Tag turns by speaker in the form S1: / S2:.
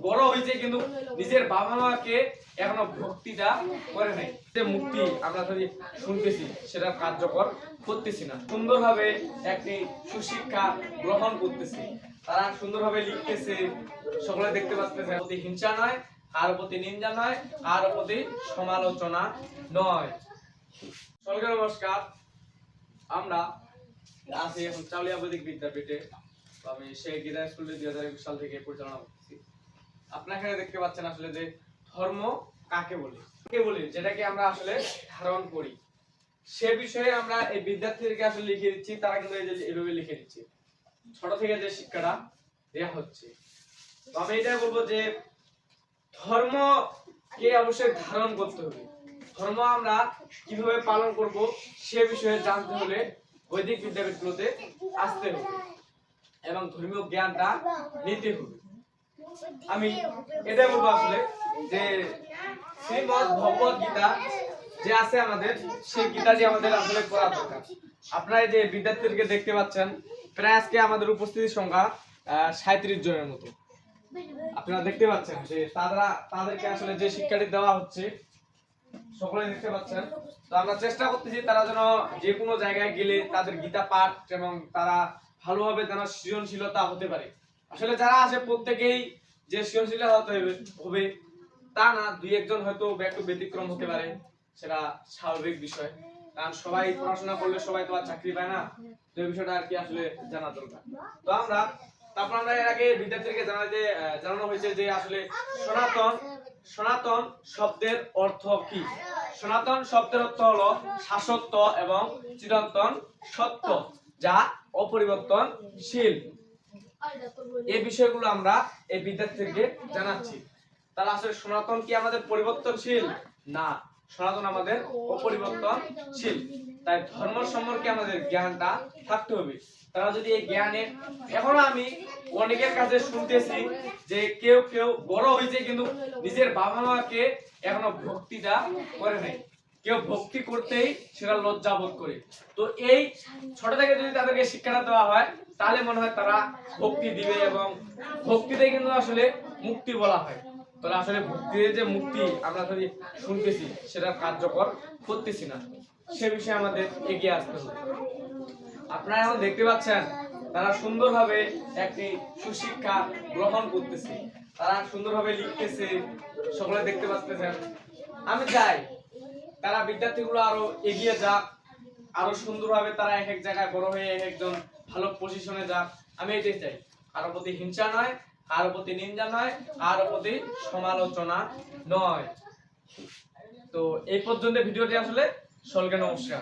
S1: বড় হয়েছে কিন্তু নিজের বাবা মাকে এখনো ভক্তিটা করে নাই। যে মুক্তি আমরা যদি শুনতেছি সেটা কার্যকর করতেছি না। সুন্দরভাবে একটি সুশিক্ষা গ্রহণ করতেছি, তারা সুন্দরভাবে লিখতেছে, সকলে দেখতে পাচ্ছেন। প্রতি হিংসা নয়, কারো প্রতি নিন্দা নয়, কারো প্রতি সমালোচনা নয়। সকলকে নমস্কার। আমরা আছি এখন চাউলিয়া বৈদিক বিদ্যাপীঠে। আমি সেই গীতা স্কুলে 2021 সাল থেকে পরিচালনা করতেছি। আপনারা এখানে দেখতে পাচ্ছেন আসলে যে ধর্ম কাকে বলে যেটাকে আমরা আসলে ধারণ করি, সে বিষয়ে আমরা এই বিদ্যার্থীদেরকে আসলে লিখে দিচ্ছি। তারা কিন্তু এইভাবে লিখে দিচ্ছে, ছোট থেকে যে শিক্ষাটা দেয়া হচ্ছে। তো আমি এটাই বলবো যে ধর্মকে অবশ্যই ধারণ করতে হবে। ধর্ম আমরা কিভাবে পালন করব সে বিষয়ে জানতে হলে বৈদিক বিদ্যাপীঠগুলোতে আসতে হবে এবং ধর্মীয় জ্ঞানটা নিতে হবে। আমি এটাই বলবো আসলে যে শ্রীমদ্ ভগবত গীতা যে আছে আমাদের, সেই গীতাটি আমাদের আসলে পড়া দরকার। আপনারা যে বিদ্যার্থীদেরকে দেখতে পাচ্ছেন, প্রায় আজকে আমাদের উপস্থিতির সংখ্যা 37 জনের মতো। আপনারা দেখতে পাচ্ছেন যে তাদেরকে আসলে যে শিক্ষাটি দেওয়া হচ্ছে সকলে দেখতে পাচ্ছেন। তো আমরা চেষ্টা করতেছি তারা যেন যে কোনো জায়গায় গেলে তাদের গীতা পাঠ এবং তারা ভালোভাবে যেন সৃজনশীলতা হতে পারে। আসলে যারা আসে প্রত্যেকেই যে সৃজনশীল হতে হবে তা না, দুই একজন হয়তো একটু ব্যতিক্রম হতে পারে, সেটা স্বাভাবিক বিষয়। কারণ সবাই পড়াশোনা করলে সবাই তো আর চাকরি পায় না। তো এই বিষয়টা আর কি আসলে জানা দরকার। তো তারপর আমরা এর আগে বিদ্যার্থীদেরকে জানানো হয়েছে যে আসলে সনাতন শব্দের অর্থ কি। সনাতন শব্দের অর্থ হলো শাশ্বত এবং চিরন্তন সত্য, যা অপরিবর্তনশীল। এই বিষয়গুলো আমরা এই বিদ্যার্থীদেরকে জানাচ্ছি। তাহলে আসলে সনাতন কি আমাদের পরিবর্তনশীল? না, সনাতন আমাদের অপরিবর্তনশীল। তাই ধর্ম সম্পর্কে আমাদের জ্ঞানটা থাকতে হবে। তারা যদি এই জ্ঞানে, এখনো আমি অনেকের কাছে শুনতেছি যে কেউ বড় হয়েছে কিন্তু নিজের বাবা মাকে এখনো ভক্তিটা করে নাই। কেউ ভক্তি করতেই সেটা লজ্জা বোধ করে। তো এই ছোট থেকে যদি তাদেরকে শিক্ষাটা দেওয়া হয় তাহলে মনে হয় তারা ভক্তি দিবে, এবং ভক্তিতে কিন্তু আসলে মুক্তি বলা হয়। তাহলে আসলে ভক্তির যে মুক্তি আমরা যদি শুনতেছি সেটা কার্যকর করতেছি না, সে বিষয়ে আমাদের এগিয়ে আসতে হবে। আপনারা এখন দেখতে পাচ্ছেন তারা সুন্দরভাবে একটি সুশিক্ষা গ্রহণ করতেছে, তারা সুন্দরভাবে লিখতেছে, সকলে দেখতে পাচ্ছেন। আমি চাই তারা বিদ্যার্থীগুলো আরো এগিয়ে যাক, আরো সুন্দরভাবে তারা এক এক জায়গায় বড় হয়ে এক একজন ভালো পজিশনে যাক। আমি এটাই চাই। কারো প্রতি হিংসা নয়, কারো প্রতি নিন্দা নয়, কারো প্রতি সমালোচনা নয়। তো এই পর্যন্ত ভিডিওটি আসলে সকলকে নমস্কার।